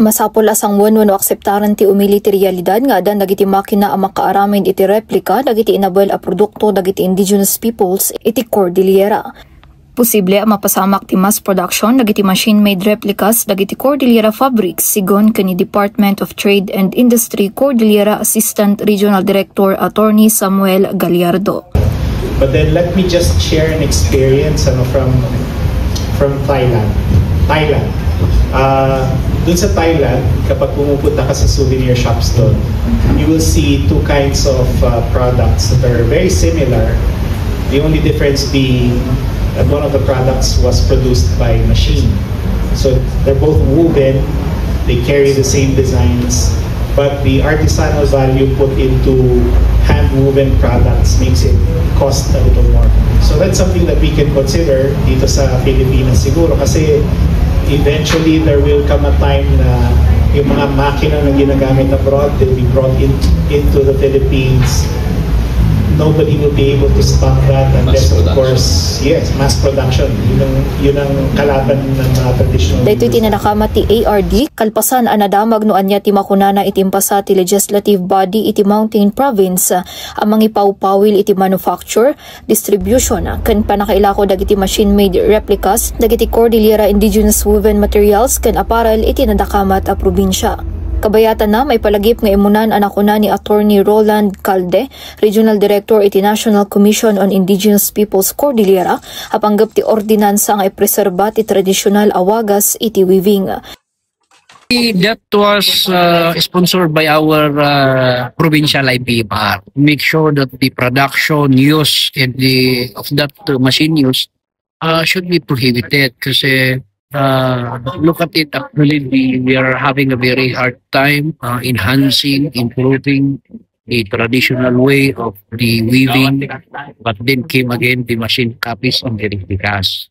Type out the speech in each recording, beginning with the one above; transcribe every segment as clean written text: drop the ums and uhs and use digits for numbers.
Masapol asang wano akseptaran ti umili ti realidad nga adan dagiti makina ang makaaramin iti replika dagiti inabel a produkto dagiti indigenous peoples iti Cordillera. Posible ang mapasamak ti mass production dagiti machine-made replicas dagiti Cordillera Fabrics sigon kani Department of Trade and Industry Cordillera Assistant Regional Director Attorney Samuel Gallardo. But then let me just share an experience from Thailand. Dun sa Thailand, kapag pumupunta ka sa souvenir shops doon, you will see two kinds of products that are very similar. The only difference being that one of the products was produced by machine. So they're both woven, they carry the same designs, but the artisanal value put into hand-woven products makes it cost a little more. So that's something that we can consider dito sa Pilipinas siguro kasi eventually there will come a time na yung mga makina na ginagamit abroad will be brought into the Philippines. Nobody will be able to stop that unless of course, yes, mass production. Yun ang kalaban ng mga traditional. Dahito itinanakama ti ARD, kalpasan anadamag no anya ti makunana itimpasa ti legislative body iti Mountain Province ang mga ipawpawil iti manufacture, distribution, kan panakailako dagiti machine-made replicas, dagiti Cordillera indigenous woven materials, kan apparel iti nadakamat a probinsya. Kabayatan na may palagip nga imunan anakuna ni Attorney Roland Calde, Regional Director iti National Commission on Indigenous Peoples Cordillera, hapanggap ti ordinansa nga ipreserba ti tradisyonal awagas iti weaving. That was sponsored by our provincial IPMR. Make sure that the production use and of that machine use should be prohibited kasi look at it, actually we are having a very hard time enhancing, improving the traditional way of the weaving, but then came again the machine copies and the replicas.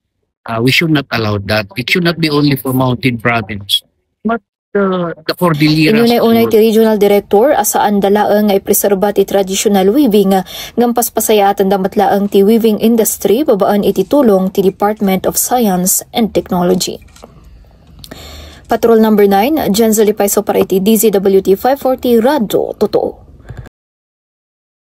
We should not allow that. It should not be only for Mountain Province, but the Cordillera. Inunay-unay ti Regional Director asaan dalaang nga ipreserba ti traditional weaving ngam paspasayatan damatlaang ti weaving industry babaan iti tulong ti Department of Science and Technology. Patrol number 9, Jen Zolipaiso para iti DZWT 540 Radyo Totoo.